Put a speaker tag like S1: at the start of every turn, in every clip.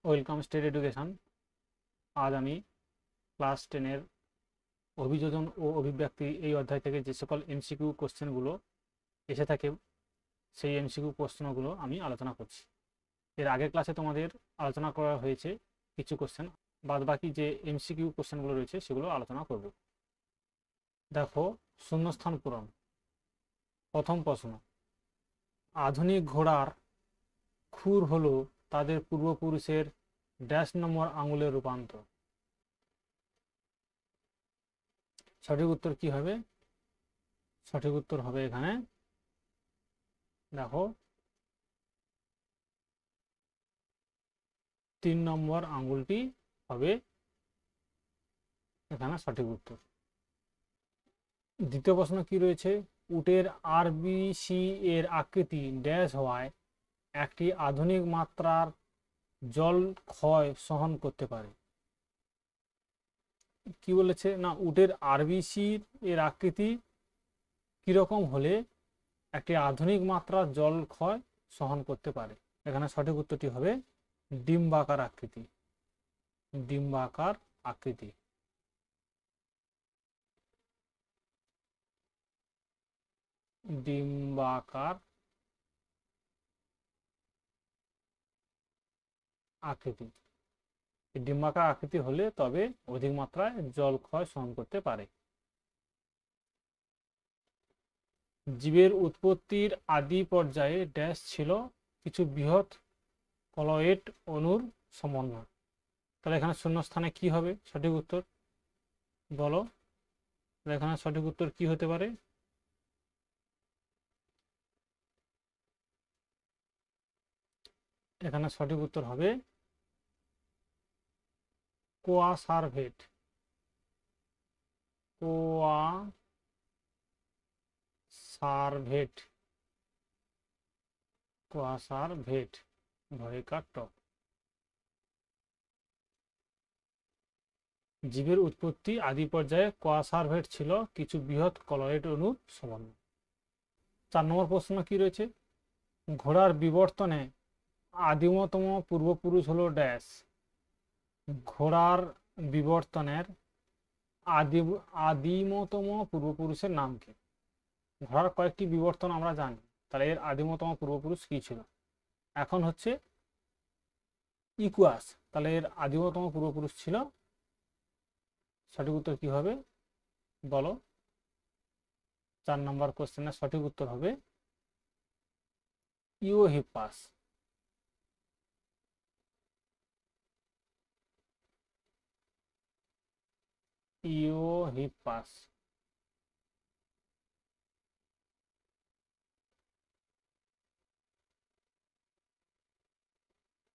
S1: Welcome state education. আজ আমি class 10-এর অভিযোজন ও অভিব্যক্তি এই অধ্যায় থেকে যে সকল এমসিকিউ কোশ্চেনগুলো এসে থাকে সেই এমসিকিউ প্রশ্নগুলো আমি আলোচনা করছি। এর আগের ক্লাসে তোমাদের আলোচনা করা হয়েছে কিছু কোশ্চেন, বাদ বাকি যে এমসিকিউ কোশ্চেনগুলো রয়েছে সেগুলো আলোচনা করব। দেখো, শূন্যস্থান পূরণ। প্রথম প্রশ্ন, আধুনিক ঘোড়ার খুর হলো তাদের পূর্বপুরুষের ড্যাশ নম্বর আঙুলের রূপান্তর। সঠিক উত্তর কি হবে? সঠিক উত্তর হবে এখানে, দেখো, 3 নম্বর আঙুলটি হবে এখানে সঠিক উত্তর। দ্বিতীয় প্রশ্ন কি রয়েছে? উটের আরবিসি এর আকৃতি ড্যাশ হওয়ায় একটি আধুনিক মাত্রার জল ক্ষয় সহন করতে পারে। কি বলেছে না, উটের আরবিসি এর আকৃতি কিরকম হলে একটি আধুনিক মাত্রার জল ক্ষয় সহন করতে পারে। এখানে সঠিক উত্তরটি হবে ডিম্বাকার আকৃতি। ডিম্বাকার আকৃতি। ডিম্বাকার আকৃতি। ডিম্বাকার আকৃতি হলে তবে অধিক মাত্রায় জল ক্ষয় সহন করতে পারে। জীবের উৎপত্তির আদি পর্যায়ে ড্যাশ ছিল কিছু বৃহৎ কলয়েড অণুর সমন্বয়। তাহলে এখানে শূন্যস্থানে কি হবে সঠিক উত্তর বলো? এখানে সঠিক উত্তর কি হতে পারে? এখানে সঠিক উত্তর হবে কোয়াসারভেট। কোয়াসারভেট। কোয়াসারভেট ভয়কার টক। জীবের উৎপত্তি আদি পর্যায়ে কোয়াসারভেট ছিল কিছু বৃহৎ কলয়েড অণুর সমন্বয়। 4 নম্বর প্রশ্ন কি রয়েছে? ঘোড়ার বিবর্তনে আদিমতম পূর্বপুরুষ হলো ড্যাশ। ঘোড়ার বিবর্তনের আদিমতম পূর্বপুরুষের নাম কি? ঘোড়ার কয়েকটি বিবর্তন আমরা জানি, তাহলে এর আদিমতম পূর্বপুরুষ কি ছিল? এখন হচ্ছে ইকুয়াস, তাহলে এর আদিমতম পূর্বপুরুষ ছিল, সঠিক উত্তর কি হবে বলো? 4 নম্বর কোশ্চেনের সঠিক উত্তর হবে ইওহিপাস। ইওহিপাস।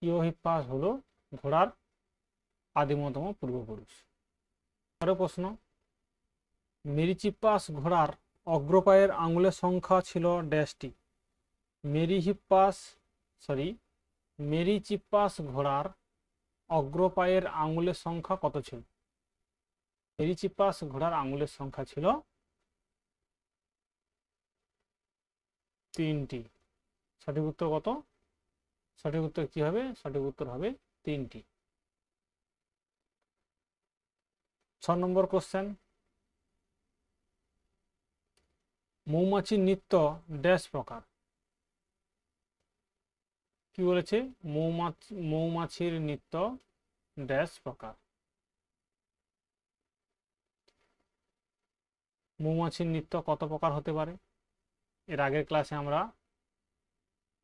S1: ইওহিপাস হলো ঘোড়ার আদিমতম পূর্বপুরুষ। আরো প্রশ্ন, মেরিচিপ্পাস ঘোড়ার অগ্রপায়ের আঙুলের সংখ্যা ছিল ড্যাশটি। মেরিচিপ্পাস ঘোড়ার অগ্রপায়ের আঙুলের সংখ্যা কত ছিল? মেরিচিপ্পাস ঘোড়ার আঙুলের সংখ্যা ছিল 3টি। সঠিক উত্তর কত? সঠিক উত্তর কি হবে? সঠিক উত্তর হবে 3টি। 6 নম্বর কোশ্চেন, মৌমাছির নৃত্য ড্যাশ প্রকার। কি বলেছে? মৌমাছির নৃত্য ড্যাশ প্রকার। মৌমাছির নৃত্য কত প্রকার হতে পারে? এর আগের ক্লাসে আমরা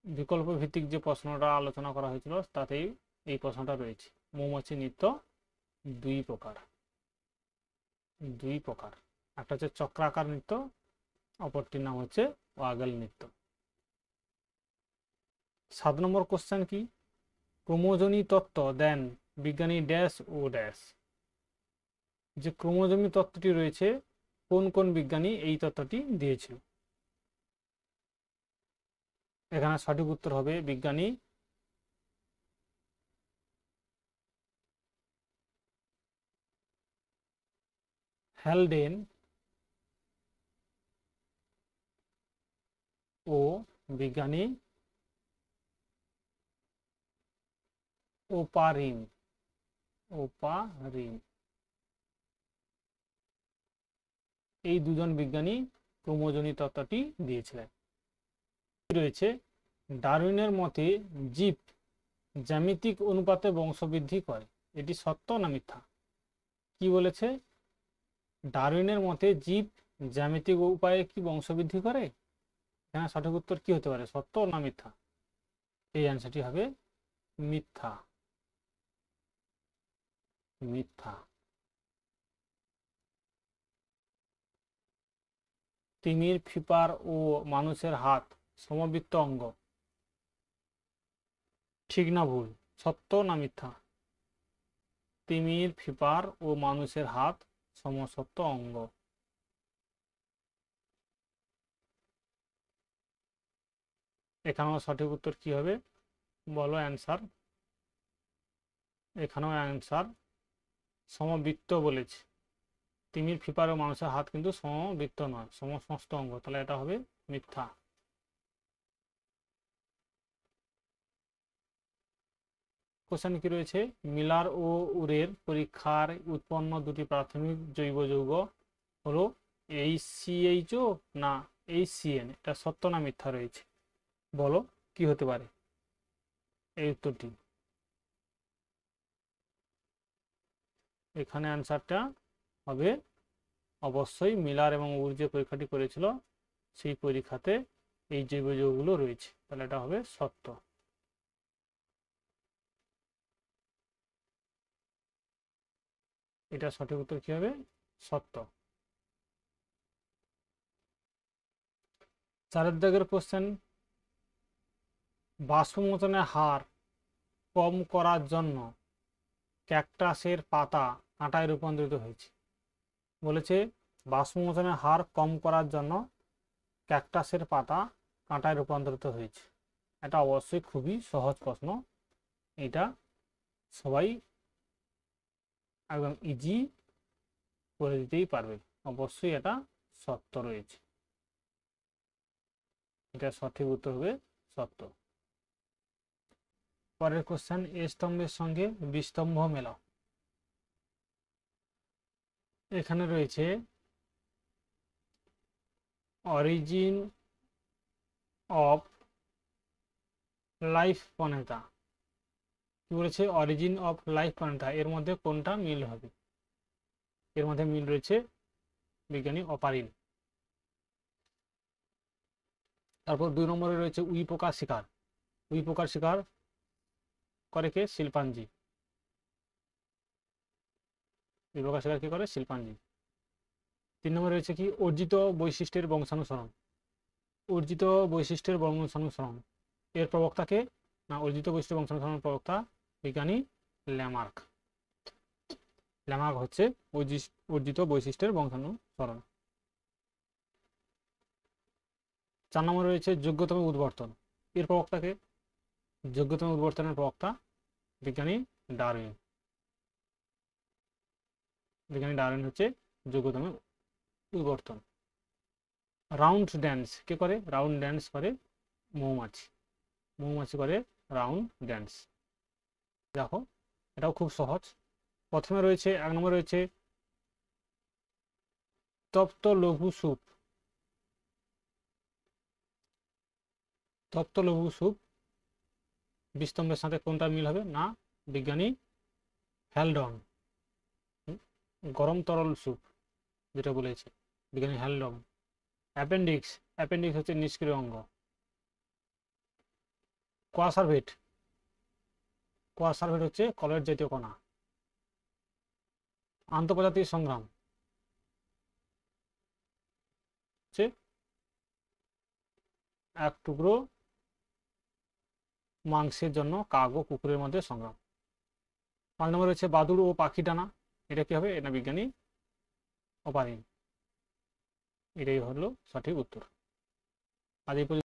S1: বিকল্প ভিত্তিক যে প্রশ্নটা আলোচনা করা হয়েছিল তাতেই এই প্রশ্নটা রয়েছে। মৌমাছির নৃত্য 2 প্রকার। 2 প্রকার। একটা হচ্ছে চক্রাকার নৃত্য, অপরটির নাম হচ্ছে ওয়াগল নৃত্য। 7 নম্বর কোশ্চেন কি? ক্রোমোজোমি তত্ত্ব দেন বিজ্ঞানী ড্যাশ ও ড্যাশ। যে ক্রোমোজোমি তত্ত্বটি রয়েছে, কোন কোন বিজ্ঞানী এই তত্ত্বটি দিয়েছিল? এখানে সঠিক উত্তর হবে বিজ্ঞানী হ্যালডেন ও বিজ্ঞানী ওপারিন, ওপারিন। এই দুজন বিজ্ঞানী ক্রোমোজোনি তত্ত্বটি দিয়েছিলেন। রয়েছে ডারউইনের মতে জীব জ্যামিতিক অনুপাতে বংশবৃদ্ধি করে, এটি সত্য না মিথ্যা? কি বলেছে? ডারউইনের মতে জীব জ্যামিতিক উপায়ে কি বংশবৃদ্ধি করে? এখানে সঠিক উত্তর কি হতে পারে, সত্য না মিথ্যা? এই অ্যান্সারটি হবে মিথ্যা, মিথ্যা। তিমির, ফিপার ও মানুষের হাত সমবৃত্ত অঙ্গ, ঠিক না ভুল, সত্য না মিথ্যা? তিমির, ফিপার ও মানুষের হাত সমসত্ব অঙ্গ। এখানেও সঠিক উত্তর কি হবে বলো অ্যান্সার? এখানেও অ্যান্সার সমবৃত্ত বলেছে। তিমির, ফিপার ও মানুষের হাত কিন্তু সমবৃত্ত নয়, সমস্ত অঙ্গ, তাহলে এটা হবে মিথ্যা। কোশ্চেন কি রয়েছে? মিলার ও উরের পরীক্ষার উৎপন্ন দুটি প্রাথমিক জৈব যৌগ হলো HCHO না HCN, এটা সত্য না মিথ্যা রয়েছে, বলো কি হতে পারে এই উত্তরটি? এখানে অ্যান্সারটা হবে অবশ্যই মিলার এবং উর যে পরীক্ষাটি করেছিল সেই পরীক্ষাতে এই জৈব যৌগগুলো রয়েছে, তাহলে এটা হবে সত্য। এটা সঠিক উত্তর কি হবে? সত্য। 4 দাগের কোশ্চেন, বাষ্পমোচনের হার কম করার জন্য ক্যাকটাসের পাতা কাঁটায় রূপান্তরিত হয়েছে। বলেছে বাষ্পমোচনের হার কম করার জন্য ক্যাকটাসের পাতা কাঁটায় রূপান্তরিত হয়েছে। এটা অবশ্যই খুবই সহজ প্রশ্ন, এটা সবাই একদম ইজি করে দিতেই পারবে, অবশ্যই এটা সত্য রয়েছে, এটা সঠিক উত্তর হবে সত্য। পরের কোশ্চেন, এ স্তম্ভের সঙ্গে বি স্তম্ভ মেলাও। এখানে রয়েছে অরিজিন অফ লাইফ প্ল্যানেটা। কি বলেছে? অরিজিন অফ লাইফ প্ল্যানেটা, এর মধ্যে কোনটা মিল হবে? এর মধ্যে মিল রয়েছে বিজ্ঞানী অপারিন। তারপর 2 নম্বরে রয়েছে উই পোকার শিকার। উই পোকার শিকার করে কে? শিল্পাঞ্জি। উই পোকার শিকার কি করে? শিল্পাঞ্জি। 3 নম্বরে রয়েছে কি? অর্জিত বৈশিষ্ট্যের বংশানুসরণ। অর্জিত বৈশিষ্ট্যের বংশানুসরণ, এর প্রবক্তাকে? না, অর্জিত বৈশিষ্ট্য বংশানুসরণের প্রবক্তা বিজ্ঞানী ল্যামার্ক। ল্যামার্ক হচ্ছে অর্জিত বৈশিষ্ট্যের বংশানুসরণ। 4 নম্বরে রয়েছে যোগ্যতম উদ্বর্তন, এর প্রবক্তাকে? যোগ্যতম উদ্বর্তনের প্রবক্তা বিজ্ঞানী ডারউইন। বিজ্ঞানী ডারউইন হচ্ছে যোগ্যতম উদ্বর্তন। রাউন্ড ড্যান্স কে করে? রাউন্ড ড্যান্স করে মৌমাছি। মৌমাছি করে রাউন্ড ড্যান্স। দেখো এটাও খুব সহজ। প্রথমে রয়েছে 1 নম্বর রয়েছে তপ্ত লঘু স্যুপ। তপ্ত লঘু স্যুপ বিস্তম্ভের সাথে কোনটা মিল হবে? না, বিজ্ঞানী হ্যালডন। গরম তরল স্যুপ যেটা বলেছে বিজ্ঞানী হ্যালডন। অ্যাপেন্ডিক্স, অ্যাপেন্ডিক্স হচ্ছে নিষ্ক্রিয় অঙ্গ। কোয়াসার্ভেট, কোয়াসার্ভেট হচ্ছে কলের জাতীয় কণা। আন্তঃপ্রজাতিক সংগ্রাম হচ্ছে এক টুকরো মাংসের জন্য কাক ও কুকুরের মধ্যে সংগ্রাম। 5 নম্বর রয়েছে বাদুড় ও পাখি ডানা, এটা কি হবে? এটা বিজ্ঞানী অপারিন। এটাই হলো সঠিক উত্তর। আজ এই পর্যন্ত।